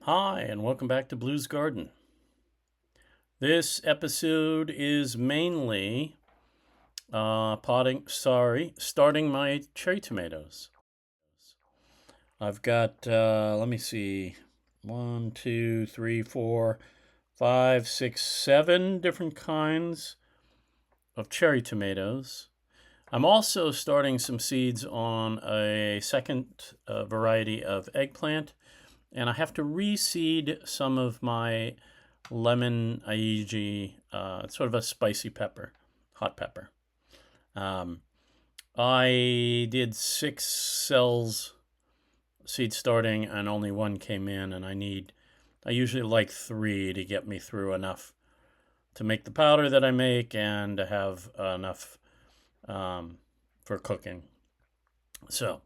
Hi, and welcome back to Blue's Garden. This episode is mainly starting my cherry tomatoes. I've got, let me see, 7 different kinds of cherry tomatoes. I'm also starting some seeds on a second variety of eggplant, and I have to reseed some of my Lemon Aji, sort of a spicy pepper, hot pepper. I did 6 cells seed starting, and only 1 came in, and I usually like 3 to get me through enough to make the powder that I make and to have enough for cooking. So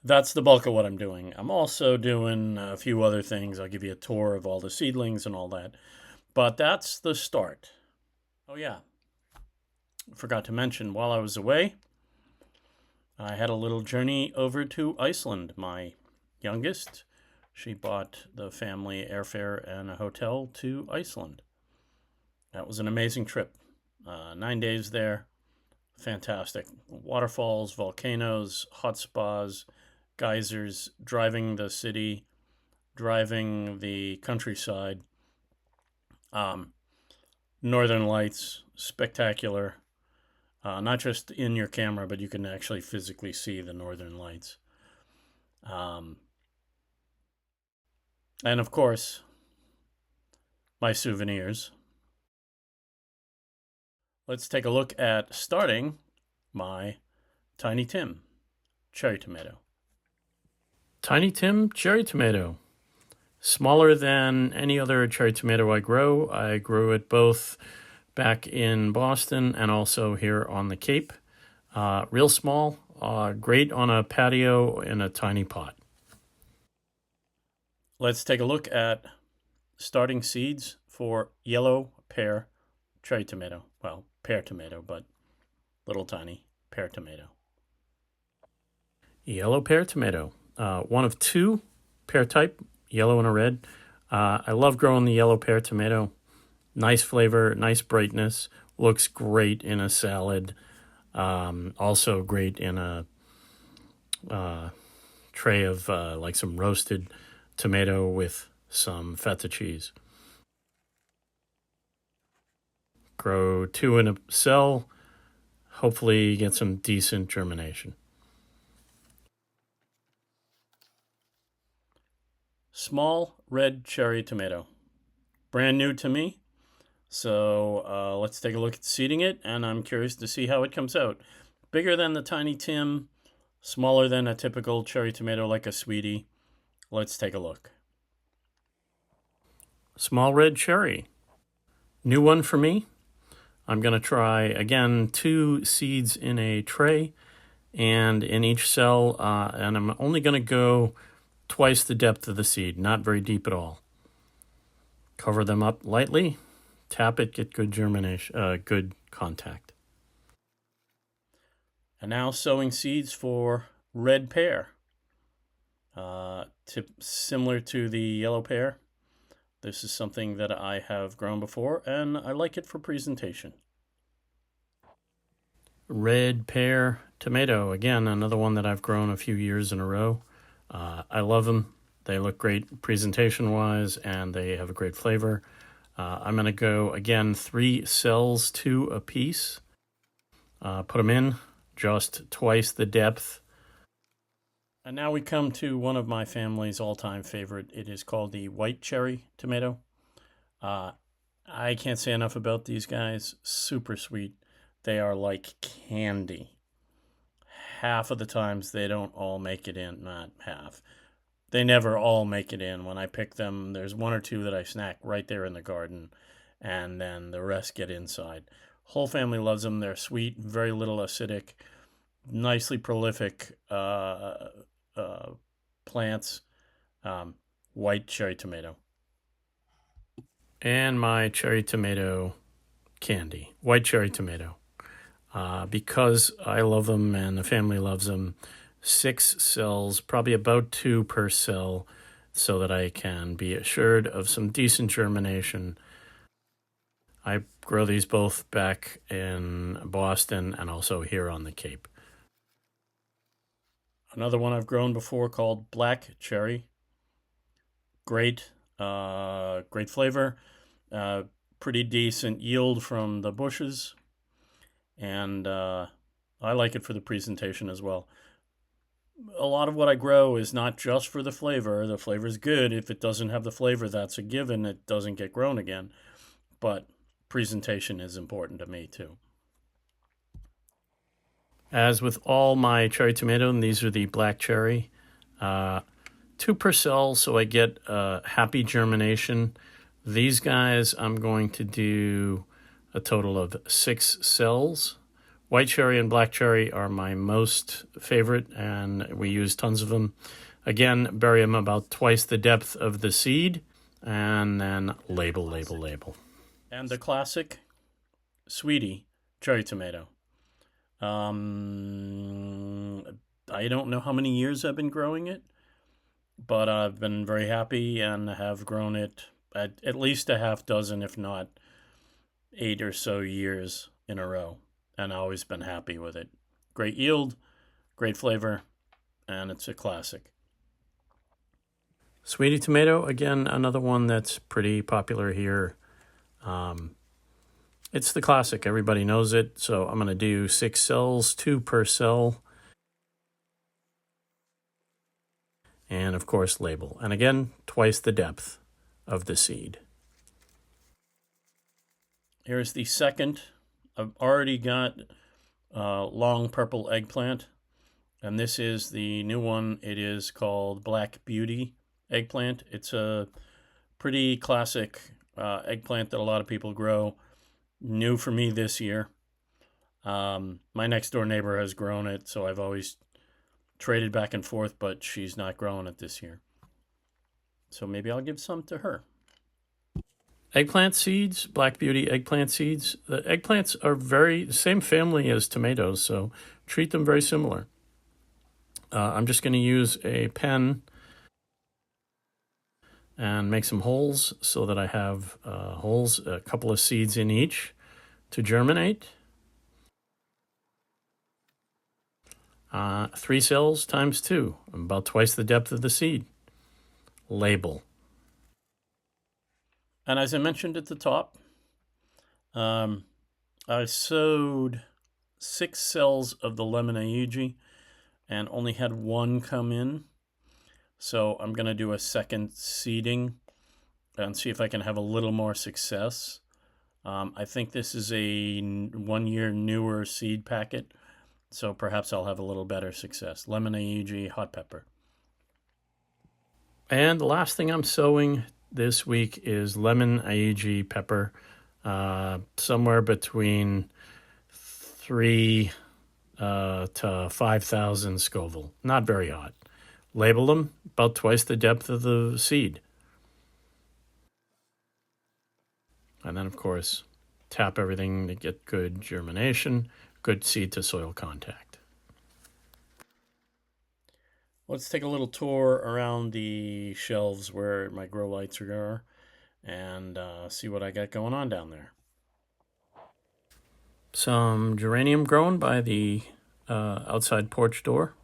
that's the bulk of what I'm doing. I'm also doing a few other things. I'll give you a tour of all the seedlings and all that. But that's the start. Oh, yeah. Forgot to mention, while I was away, I had a little journey over to Iceland. My youngest, she bought the family airfare and a hotel to Iceland. That was an amazing trip. 9 days there. Fantastic. Waterfalls, volcanoes, hot spas, geysers, driving the city, driving the countryside. Northern Lights, spectacular. Not just in your camera, but you can actually physically see the Northern Lights. And of course, my souvenirs. Let's take a look at starting my Tiny Tim cherry tomato. Tiny Tim cherry tomato. Smaller than any other cherry tomato I grow. I grew it both back in Boston and also here on the Cape. Real small, great on a patio in a tiny pot. Let's take a look at starting seeds for yellow pear cherry tomato. Well, pear tomato, but little tiny pear tomato. Yellow pear tomato. One of 2 pear type, yellow and a red. I love growing the yellow pear tomato. Nice flavor, nice brightness. Looks great in a salad. Also great in a tray of like some roasted tomato with some feta cheese. Grow 2 in a cell. Hopefully get some decent germination. Small red cherry tomato. Brand new to me. So let's take a look at seeding it, and I'm curious to see how it comes out. Bigger than the Tiny Tim, smaller than a typical cherry tomato like a sweetie. Let's take a look. Small red cherry. New one for me. I'm going to try, again, 2 seeds in a tray and in each cell, and I'm only going to go twice the depth of the seed, not very deep at all. Cover them up lightly, tap it, get good germination, good contact. And now sowing seeds for red pear. Similar to the yellow pear. This is something that I have grown before, and I like it for presentation. Red pear tomato. Again, another one that I've grown a few years in a row. I love them. They look great presentation-wise, and they have a great flavor. I'm going to go, again, 3 cells, 2 a piece. Put them in just twice the depth. And now we come to one of my family's all-time favorite. It is called the white cherry tomato. I can't say enough about these guys. Super sweet. They are like candy. Half of the times they don't all make it in. Not half. They never all make it in. When I pick them, there's 1 or 2 that I snack right there in the garden, and then the rest get inside. Whole family loves them. They're sweet, very little acidic, nicely prolific plants. White cherry tomato. And my cherry tomato candy. White cherry tomato. Because I love them and the family loves them, 6 cells, probably about 2 per cell. so that I can be assured of some decent germination. I grow these both back in Boston and also here on the Cape. Another one I've grown before called Black Cherry. Great, great flavor, pretty decent yield from the bushes, and I like it for the presentation as well. A lot of what I grow is not just for the flavor. The flavor is good. If it doesn't have the flavor, that's a given. It doesn't get grown again. But presentation is important to me too. As with all my cherry tomato, and these are the black cherry, 2 per cell, so I get happy germination. These guys, I'm going to do a total of 6 cells. White cherry and black cherry are my most favorite, and we use tons of them. Again, bury them about twice the depth of the seed, and then label. And the classic Sweetie cherry tomato. I don't know how many years I've been growing it, but I've been very happy and have grown it at least a half dozen, if not 8 or so years in a row, and I've always been happy with it. Great yield, great flavor, and it's a classic. Sweetie tomato, again, another one that's pretty popular here. It's the classic. Everybody knows it, so I'm going to do 6 cells, 2 per cell. And, of course, label. And again, twice the depth of the seed. Here's the second. I've already got long purple eggplant, and this is the new one. It is called Black Beauty eggplant. It's a pretty classic eggplant that a lot of people grow. New for me this year. My next door neighbor has grown it, so I've always traded back and forth, but she's not growing it this year. So maybe I'll give some to her. Eggplant seeds, Black Beauty eggplant seeds. The eggplants are the same family as tomatoes, so treat them very similar. I'm just going to use a pen and make some holes so that I have holes, a couple of seeds in each to germinate. 3 cells times 2, about twice the depth of the seed. Label. And as I mentioned at the top, I sowed 6 cells of the Lemon Aji and only had 1 come in. So I'm going to do a second seeding and see if I can have a little more success. I think this is a 1 year newer seed packet, so perhaps I'll have a little better success. Lemon Aji hot pepper. And the last thing I'm sowing this week is Lemon Aji Pepper, somewhere between 3 to 5,000 Scoville. Not very hot. Label them about twice the depth of the seed. And then, of course, tap everything to get good germination, good seed to soil contact. Let's take a little tour around the shelves where my grow lights are and see what I got going on down there. Some geranium grown by the outside porch door.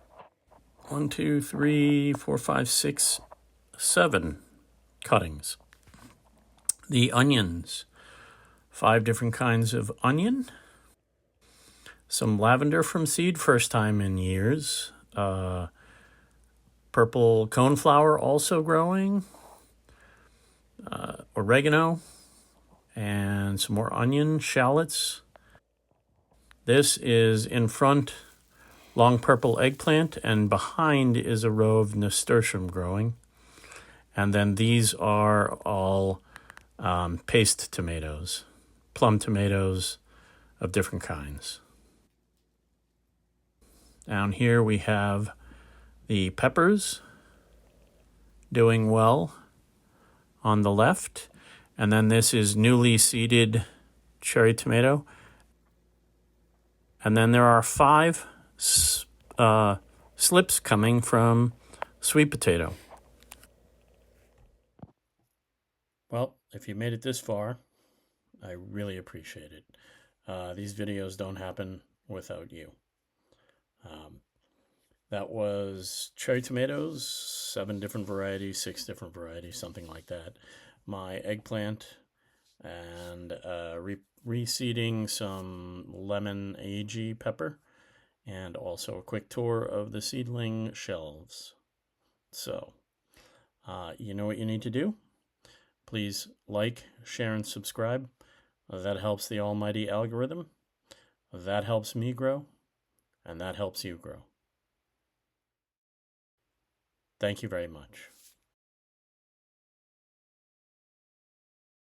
1, 2, 3, 4, 5, 6, 7 cuttings. The onions. 5 different kinds of onion. Some lavender from seed, first time in years. Purple coneflower also growing. Oregano. And some more onion, shallots. This is in front, long purple eggplant, and behind is a row of nasturtium growing. And then these are all paste tomatoes, plum tomatoes of different kinds. Down here we have the peppers doing well on the left. And then this is newly seeded cherry tomato. And then there are 5 slips coming from sweet potato. Well, if you made it this far, I really appreciate it. These videos don't happen without you. Um, that was cherry tomatoes, 7 different varieties, 6 different varieties, something like that. My eggplant, and reseeding some Lemon Aji Pepper, and also a quick tour of the seedling shelves. So, you know what you need to do? Please like, share, and subscribe. That helps the almighty algorithm. That helps me grow, and that helps you grow. Thank you very much.